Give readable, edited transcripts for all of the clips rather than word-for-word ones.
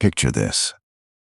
Picture this.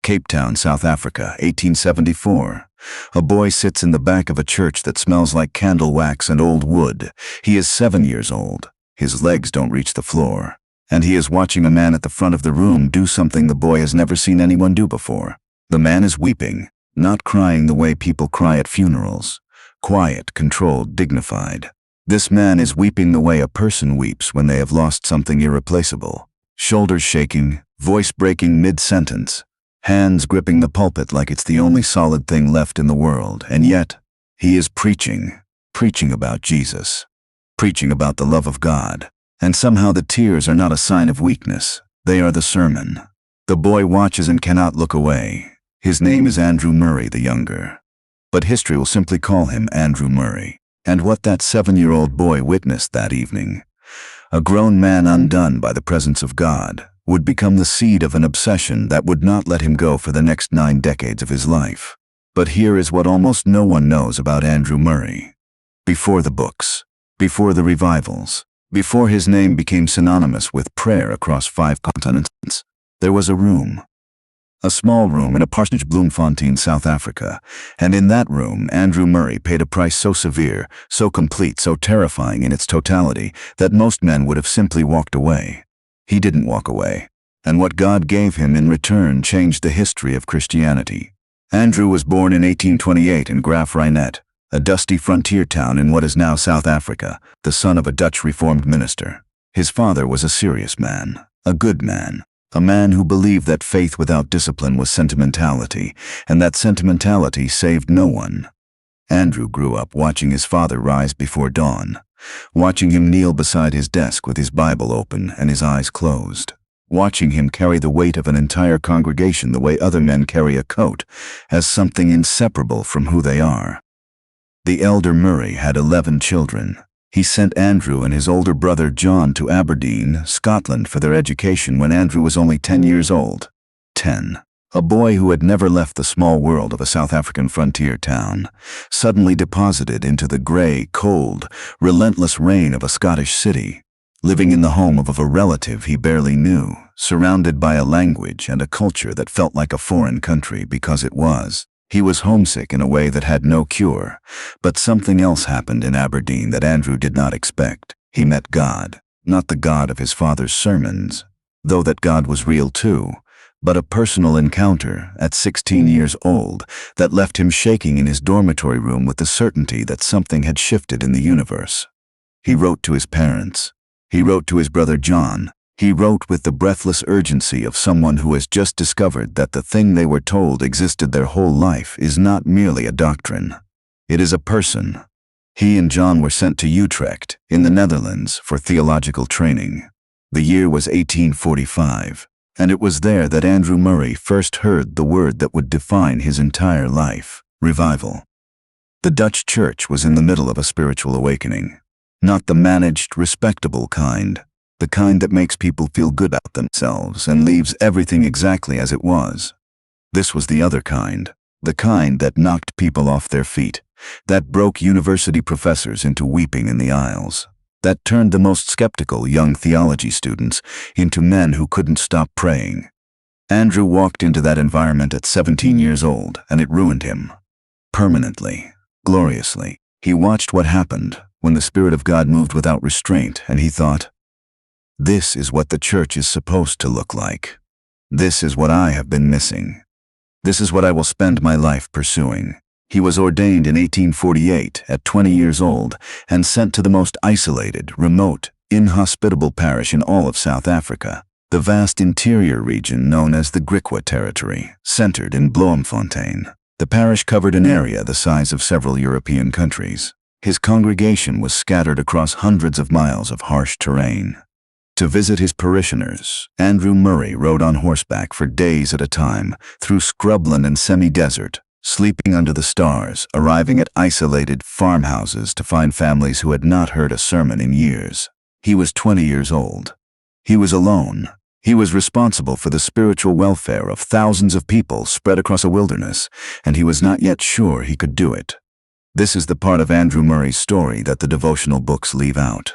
Cape Town, South Africa, 1874. A boy sits in the back of a church that smells like candle wax and old wood. He is 7 years old. His legs don't reach the floor. And he is watching a man at the front of the room do something the boy has never seen anyone do before. The man is weeping, not crying the way people cry at funerals. Quiet, controlled, dignified. This man is weeping the way a person weeps when they have lost something irreplaceable. Shoulders shaking, voice breaking mid-sentence. Hands gripping the pulpit like it's the only solid thing left in the world, and yet, he is preaching about Jesus, preaching about the love of God, and somehow the tears are not a sign of weakness, they are the sermon. The boy watches and cannot look away. His name is Andrew Murray the Younger, but history will simply call him Andrew Murray. And what that 7-year-old boy witnessed that evening, a grown man undone by the presence of God, would become the seed of an obsession that would not let him go for the next 9 decades of his life. But here is what almost no one knows about Andrew Murray. Before the books, before the revivals, before his name became synonymous with prayer across 5 continents, there was a room. A small room in a parsonage, Bloemfontein, South Africa, and in that room Andrew Murray paid a price so severe, so complete, so terrifying in its totality, that most men would have simply walked away. He didn't walk away, and what God gave him in return changed the history of Christianity. Andrew was born in 1828 in Graaff-Reinet, a dusty frontier town in what is now South Africa, the son of a Dutch Reformed minister. His father was a serious man, a good man. A man who believed that faith without discipline was sentimentality, and that sentimentality saved no one. Andrew grew up watching his father rise before dawn, watching him kneel beside his desk with his Bible open and his eyes closed, watching him carry the weight of an entire congregation the way other men carry a coat, as something inseparable from who they are. The elder Murray had 11 children. He sent Andrew and his older brother John to Aberdeen, Scotland for their education when Andrew was only 10 years old. 10. A boy who had never left the small world of a South African frontier town, suddenly deposited into the gray, cold, relentless rain of a Scottish city, living in the home of a relative he barely knew, surrounded by a language and a culture that felt like a foreign country because it was. He was homesick in a way that had no cure, but something else happened in Aberdeen that Andrew did not expect. He met God, not the God of his father's sermons, though that God was real too, but a personal encounter at 16 years old that left him shaking in his dormitory room with the certainty that something had shifted in the universe. He wrote to his parents. He wrote to his brother John. He wrote with the breathless urgency of someone who has just discovered that the thing they were told existed their whole life is not merely a doctrine. It is a person. He and John were sent to Utrecht, in the Netherlands, for theological training. The year was 1845, and it was there that Andrew Murray first heard the word that would define his entire life: revival. The Dutch church was in the middle of a spiritual awakening. Not the managed, respectable kind. The kind that makes people feel good about themselves and leaves everything exactly as it was. This was the other kind, the kind that knocked people off their feet, that broke university professors into weeping in the aisles, that turned the most skeptical young theology students into men who couldn't stop praying. Andrew walked into that environment at 17 years old, and it ruined him. Permanently, gloriously. He watched what happened when the Spirit of God moved without restraint, and he thought, this is what the church is supposed to look like. This is what I have been missing. This is what I will spend my life pursuing. He was ordained in 1848 at 20 years old and sent to the most isolated, remote, inhospitable parish in all of South Africa, the vast interior region known as the Griqua territory, centered in Bloemfontein. The parish covered an area the size of several European countries. His congregation was scattered across hundreds of miles of harsh terrain. To visit his parishioners, Andrew Murray rode on horseback for days at a time through scrubland and semi-desert, sleeping under the stars, arriving at isolated farmhouses to find families who had not heard a sermon in years. He was 20 years old. He was alone. He was responsible for the spiritual welfare of thousands of people spread across a wilderness, and he was not yet sure he could do it. This is the part of Andrew Murray's story that the devotional books leave out.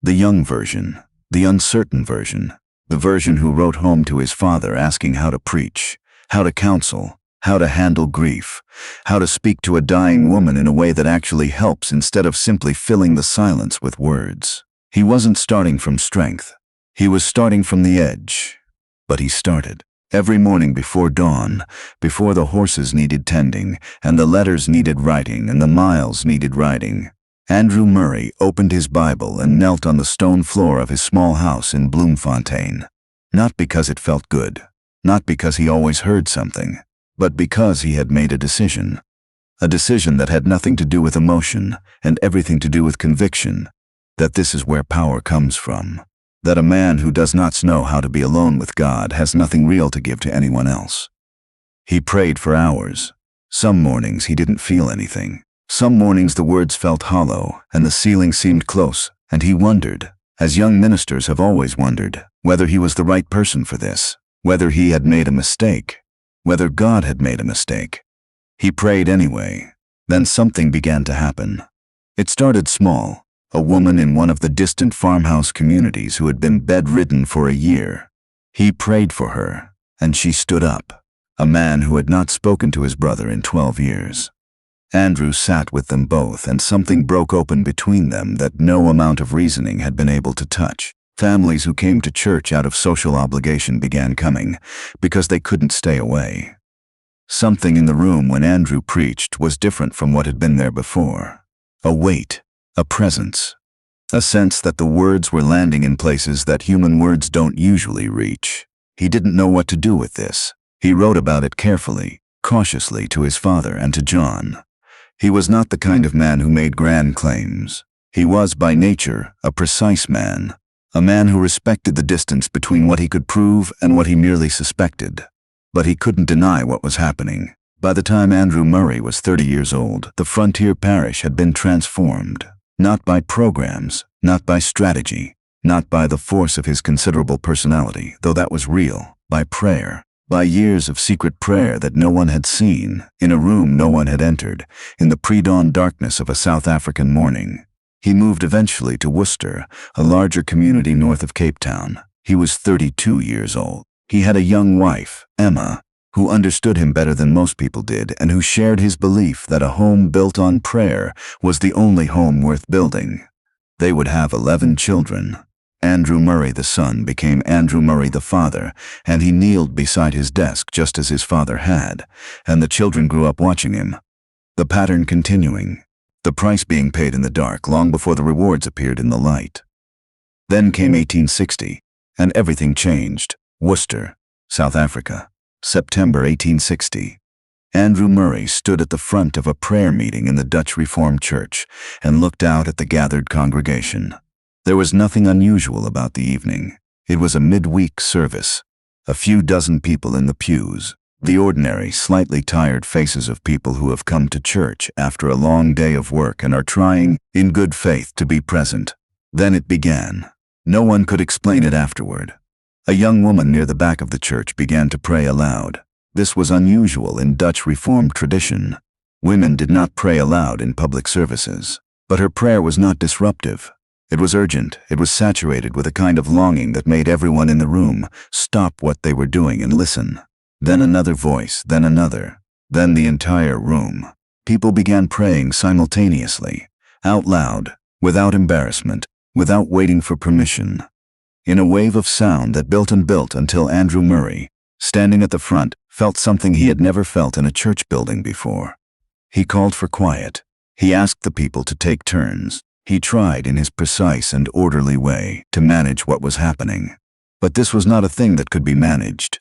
The young version. The uncertain version, The version who wrote home to his father asking how to preach, how to counsel, how to handle grief, how to speak to a dying woman in a way that actually helps instead of simply filling the silence with words. He wasn't starting from strength. He was starting from the edge. But he started. Every morning before dawn, before the horses needed tending, and the letters needed writing, and the miles needed riding, Andrew Murray opened his Bible and knelt on the stone floor of his small house in Bloemfontein. Not because it felt good, not because he always heard something, but because he had made a decision. A decision that had nothing to do with emotion and everything to do with conviction, that this is where power comes from. That a man who does not know how to be alone with God has nothing real to give to anyone else. He prayed for hours. Some mornings he didn't feel anything. Some mornings the words felt hollow and the ceiling seemed close, and he wondered, as young ministers have always wondered, whether he was the right person for this, whether he had made a mistake, whether God had made a mistake. He prayed anyway. Then something began to happen. It started small. A woman in one of the distant farmhouse communities who had been bedridden for a year. He prayed for her, and she stood up. A man who had not spoken to his brother in 12 years. Andrew sat with them both, and something broke open between them that no amount of reasoning had been able to touch. Families who came to church out of social obligation began coming, because they couldn't stay away. Something in the room when Andrew preached was different from what had been there before. A weight. A presence. A sense that the words were landing in places that human words don't usually reach. He didn't know what to do with this. He wrote about it carefully, cautiously to his father and to John. He was not the kind of man who made grand claims. He was by nature a precise man, a man who respected the distance between what he could prove and what he merely suspected. But he couldn't deny what was happening. By the time Andrew Murray was 30 years old, the frontier parish had been transformed. Not by programs, not by strategy, not by the force of his considerable personality, though that was real, by prayer, by years of secret prayer that no one had seen, in a room no one had entered, in the pre-dawn darkness of a South African morning. He moved eventually to Worcester, a larger community north of Cape Town. He was 32 years old. He had a young wife, Emma, who understood him better than most people did and who shared his belief that a home built on prayer was the only home worth building. They would have 11 children. Andrew Murray the son became Andrew Murray the father, and he kneeled beside his desk just as his father had, and the children grew up watching him. The pattern continuing, the price being paid in the dark long before the rewards appeared in the light. Then came 1860, and everything changed. Worcester, South Africa. September 1860. Andrew Murray stood at the front of a prayer meeting in the Dutch Reformed Church and looked out at the gathered congregation. There was nothing unusual about the evening. It was a midweek service. A few dozen people in the pews, the ordinary, slightly tired faces of people who have come to church after a long day of work and are trying, in good faith, to be present. Then it began. No one could explain it afterward. A young woman near the back of the church began to pray aloud. This was unusual in Dutch Reformed tradition. Women did not pray aloud in public services. But her prayer was not disruptive. It was urgent. It was saturated with a kind of longing that made everyone in the room stop what they were doing and listen. Then another voice, then another, then the entire room. People began praying simultaneously, out loud, without embarrassment, without waiting for permission. In a wave of sound that built and built until Andrew Murray, standing at the front, felt something he had never felt in a church building before. He called for quiet. He asked the people to take turns. He tried in his precise and orderly way to manage what was happening. But this was not a thing that could be managed.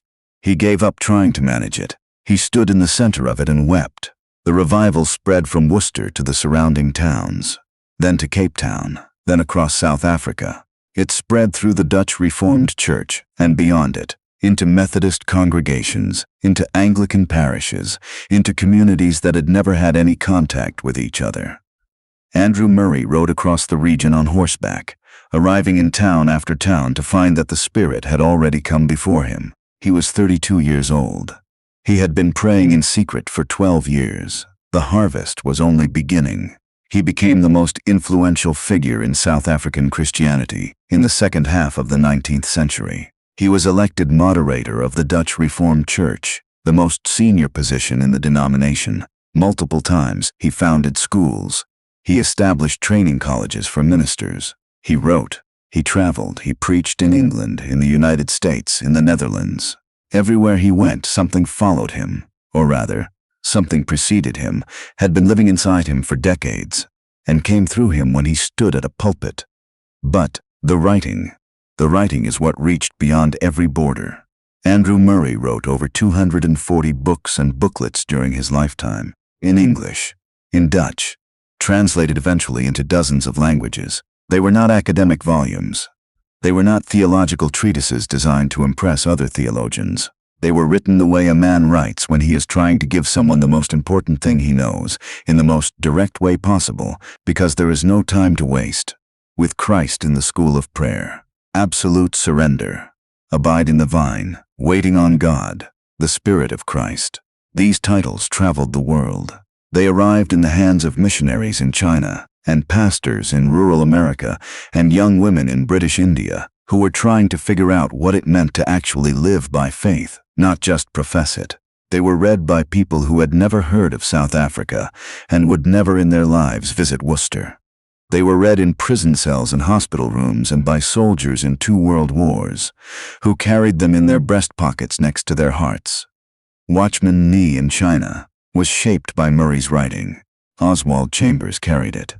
He gave up trying to manage it. He stood in the center of it and wept. The revival spread from Worcester to the surrounding towns, then to Cape Town, then across South Africa. It spread through the Dutch Reformed Church and beyond it, into Methodist congregations, into Anglican parishes, into communities that had never had any contact with each other. Andrew Murray rode across the region on horseback, arriving in town after town to find that the Spirit had already come before him. He was 32 years old. He had been praying in secret for 12 years. The harvest was only beginning. He became the most influential figure in South African Christianity in the second half of the 19th century. He was elected moderator of the Dutch Reformed Church, the most senior position in the denomination. Multiple times, he founded schools. He established training colleges for ministers. He wrote. He traveled. He preached in England, in the United States, in the Netherlands. Everywhere he went, something followed him, or rather, something preceded him, had been living inside him for decades, and came through him when he stood at a pulpit. But the writing is what reached beyond every border. Andrew Murray wrote over 240 books and booklets during his lifetime, in English, in Dutch, translated eventually into dozens of languages. They were not academic volumes. They were not theological treatises designed to impress other theologians. They were written the way a man writes when he is trying to give someone the most important thing he knows, in the most direct way possible, because there is no time to waste. With Christ in the school of prayer. Absolute surrender. Abide in the vine. Waiting on God. The Spirit of Christ. These titles traveled the world. They arrived in the hands of missionaries in China, and pastors in rural America, and young women in British India, who were trying to figure out what it meant to actually live by faith, not just profess it. They were read by people who had never heard of South Africa, and would never in their lives visit Worcester. They were read in prison cells and hospital rooms and by soldiers in 2 world wars, who carried them in their breast pockets next to their hearts. Watchman Nee in China was shaped by Murray's writing. Oswald Chambers carried it.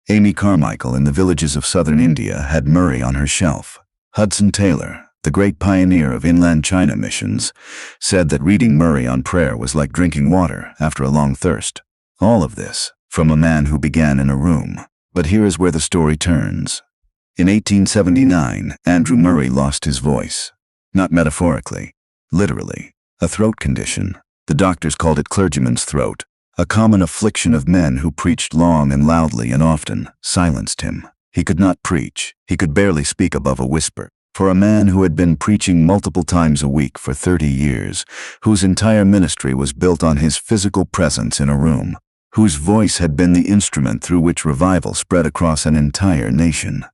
Amy Carmichael in the villages of southern India had Murray on her shelf. Hudson Taylor, the great pioneer of inland China missions, said that reading Murray on prayer was like drinking water after a long thirst. All of this from a man who began in a room. But here is where the story turns. In 1879, Andrew Murray lost his voice. Not metaphorically, literally. A throat condition. The doctors called it clergyman's throat. A common affliction of men who preached long and loudly and often silenced him. He could not preach. He could barely speak above a whisper. For a man who had been preaching multiple times a week for 30 years, whose entire ministry was built on his physical presence in a room, whose voice had been the instrument through which revival spread across an entire nation.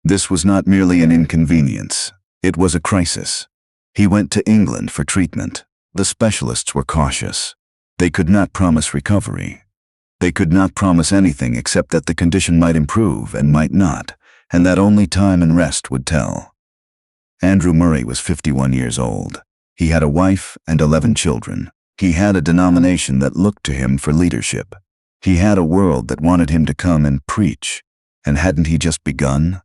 This was not merely an inconvenience. It was a crisis. He went to England for treatment. The specialists were cautious. They could not promise recovery. They could not promise anything except that the condition might improve and might not, and that only time and rest would tell. Andrew Murray was 51 years old. He had a wife and 11 children. He had a denomination that looked to him for leadership. He had a world that wanted him to come and preach. And hadn't he just begun?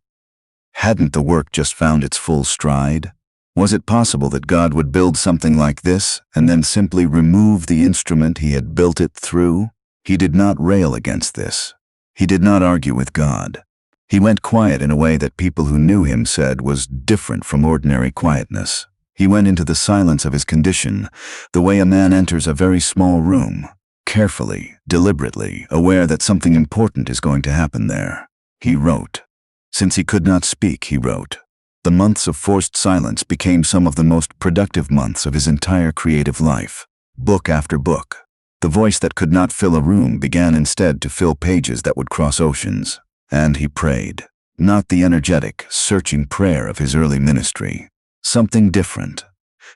Hadn't the work just found its full stride? Was it possible that God would build something like this and then simply remove the instrument he had built it through? He did not rail against this. He did not argue with God. He went quiet in a way that people who knew him said was different from ordinary quietness. He went into the silence of his condition, the way a man enters a very small room, carefully, deliberately, aware that something important is going to happen there. He wrote. Since he could not speak, he wrote. The months of forced silence became some of the most productive months of his entire creative life. Book after book. The voice that could not fill a room began instead to fill pages that would cross oceans. And he prayed. Not the energetic, searching prayer of his early ministry. Something different.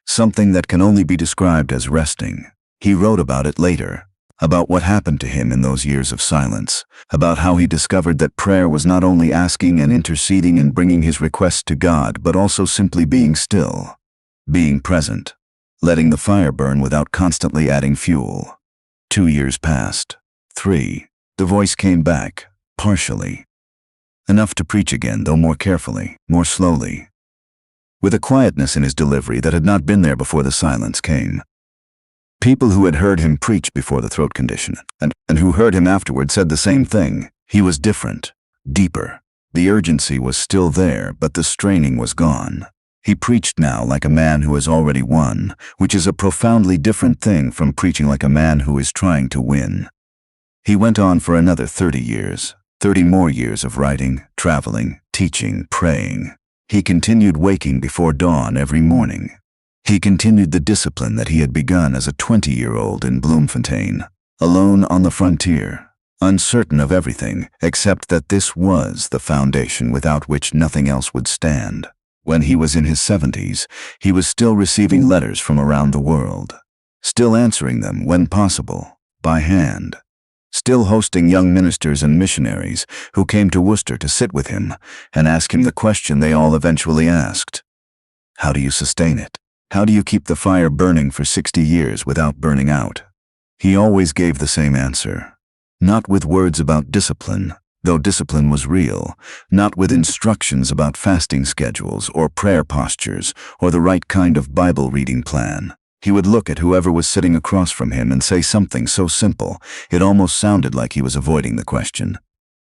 Something that can only be described as resting. He wrote about it later. About what happened to him in those years of silence. About how he discovered that prayer was not only asking and interceding and bringing his requests to God, but also simply being still. Being present. Letting the fire burn without constantly adding fuel. 2 years passed. 3. The voice came back, partially. Enough to preach again, though more carefully, more slowly. With a quietness in his delivery that had not been there before the silence came. People who had heard him preach before the throat condition, and who heard him afterward said the same thing. He was different, deeper. The urgency was still there, but the straining was gone. He preached now like a man who has already won, which is a profoundly different thing from preaching like a man who is trying to win. He went on for another 30 years, 30 more years of writing, traveling, teaching, praying. He continued waking before dawn every morning. He continued the discipline that he had begun as a 20-year-old in Bloemfontein, alone on the frontier, uncertain of everything except that this was the foundation without which nothing else would stand. When he was in his 70s, he was still receiving letters from around the world, still answering them when possible, by hand, still hosting young ministers and missionaries who came to Worcester to sit with him and ask him the question they all eventually asked. How do you sustain it? How do you keep the fire burning for 60 years without burning out? He always gave the same answer. Not with words about discipline, though discipline was real, not with instructions about fasting schedules or prayer postures or the right kind of Bible reading plan. He would look at whoever was sitting across from him and say something so simple it almost sounded like he was avoiding the question.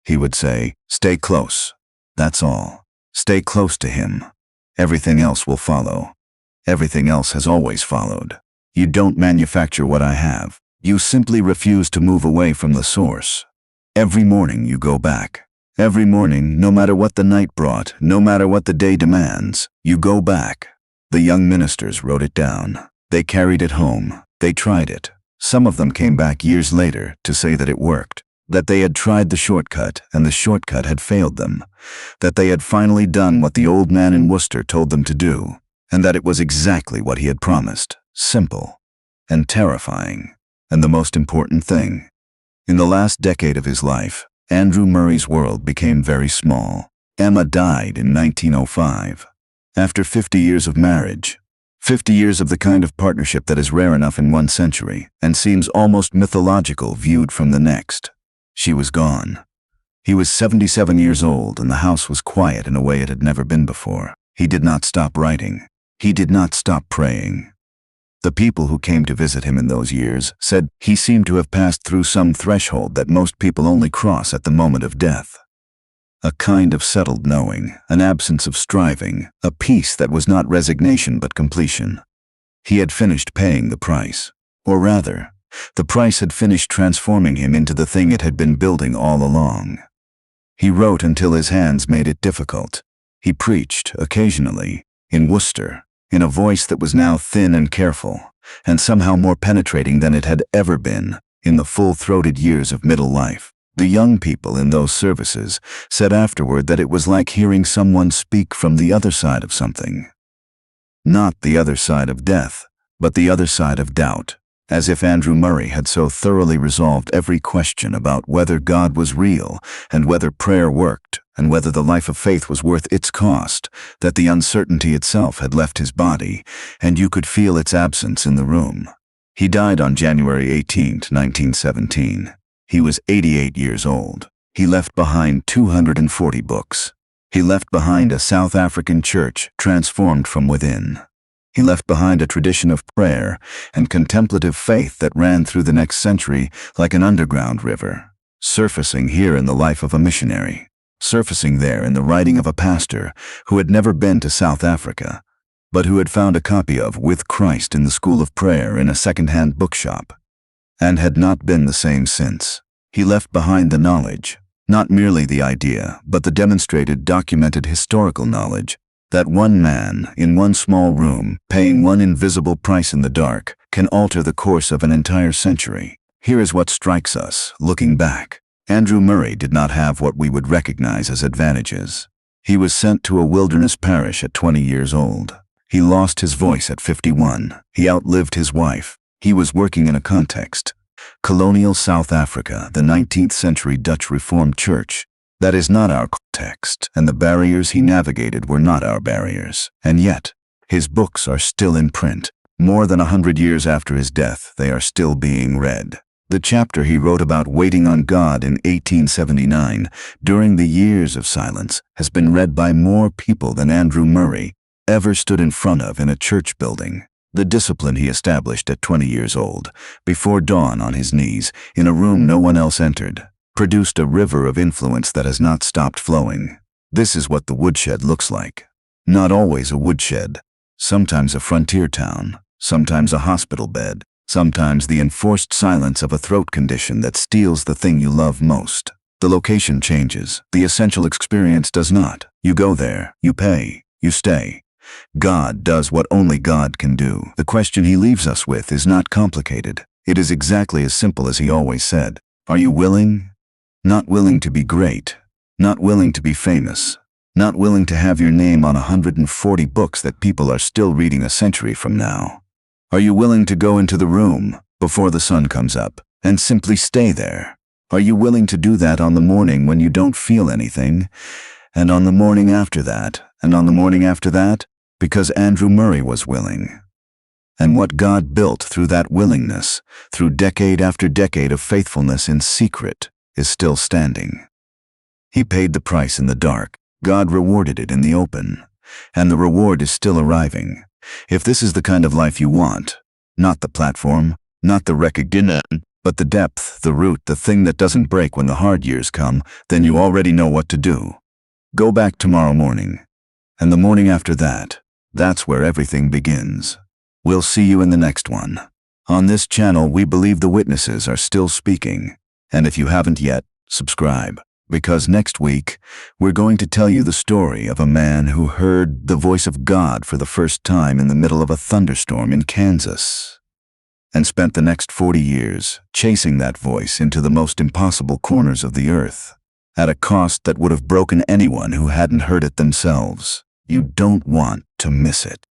He would say, "Stay close. That's all. Stay close to him. Everything else will follow. Everything else has always followed. You don't manufacture what I have. You simply refuse to move away from the source. Every morning you go back. Every morning, no matter what the night brought, no matter what the day demands, you go back." The young ministers wrote it down. They carried it home. They tried it. Some of them came back years later to say that it worked, that they had tried the shortcut and the shortcut had failed them, that they had finally done what the old man in Worcester told them to do, and that it was exactly what he had promised, simple and terrifying. And the most important thing, in the last decade of his life, Andrew Murray's world became very small. Emma died in 1905. After 50 years of marriage, 50 years of the kind of partnership that is rare enough in one century and seems almost mythological viewed from the next, she was gone. He was 77 years old and the house was quiet in a way it had never been before. He did not stop writing. He did not stop praying. The people who came to visit him in those years said he seemed to have passed through some threshold that most people only cross at the moment of death. A kind of settled knowing, an absence of striving, a peace that was not resignation but completion. He had finished paying the price. Or rather, the price had finished transforming him into the thing it had been building all along. He wrote until his hands made it difficult. He preached, occasionally, in Worcester, in a voice that was now thin and careful, and somehow more penetrating than it had ever been in the full-throated years of middle life. The young people in those services said afterward that it was like hearing someone speak from the other side of something. Not the other side of death, but the other side of doubt, as if Andrew Murray had so thoroughly resolved every question about whether God was real and whether prayer worked and whether the life of faith was worth its cost, that the uncertainty itself had left his body, and you could feel its absence in the room. He died on January 18, 1917. He was 88 years old. He left behind 240 books. He left behind a South African church transformed from within. He left behind a tradition of prayer and contemplative faith that ran through the next century like an underground river, surfacing here in the life of a missionary, surfacing there in the writing of a pastor who had never been to South Africa, but who had found a copy of With Christ in the School of Prayer in a second-hand bookshop, and had not been the same since. He left behind the knowledge, not merely the idea, but the demonstrated, documented historical knowledge, that one man, in one small room, paying one invisible price in the dark, can alter the course of an entire century. Here is what strikes us, looking back. Andrew Murray did not have what we would recognize as advantages. He was sent to a wilderness parish at 20 years old. He lost his voice at 51. He outlived his wife. He was working in a context. Colonial South Africa, the 19th century Dutch Reformed Church. That is not our context, and the barriers he navigated were not our barriers. And yet, his books are still in print. More than 100 years after his death, they are still being read. The chapter he wrote about waiting on God in 1879, during the years of silence, has been read by more people than Andrew Murray ever stood in front of in a church building. The discipline he established at 20 years old, before dawn on his knees, in a room no one else entered, produced a river of influence that has not stopped flowing. This is what the woodshed looks like. Not always a woodshed, sometimes a frontier town, sometimes a hospital bed, sometimes the enforced silence of a throat condition that steals the thing you love most. The location changes, the essential experience does not. You go there, you pay, you stay. God does what only God can do. The question he leaves us with is not complicated. It is exactly as simple as he always said. Are you willing? Not willing to be great, not willing to be famous, Not willing to have your name on 140 books that people are still reading a century from now? Are you willing to go into the room before the sun comes up and simply stay there? Are you willing to do that on the morning when you don't feel anything, and on the morning after that, and on the morning after that? Because Andrew Murray was willing. And what God built through that willingness, through decade after decade of faithfulness in secret, is still standing. He paid the price in the dark. God rewarded it in the open. And the reward is still arriving. If this is the kind of life you want, not the platform, not the recognition, but the depth, the root, the thing that doesn't break when the hard years come, then you already know what to do. Go back tomorrow morning. And the morning after that, that's where everything begins. We'll see you in the next one. On this channel, we believe the witnesses are still speaking. And if you haven't yet, subscribe. Because next week, we're going to tell you the story of a man who heard the voice of God for the first time in the middle of a thunderstorm in Kansas, and spent the next 40 years chasing that voice into the most impossible corners of the earth, at a cost that would have broken anyone who hadn't heard it themselves. You don't want to miss it.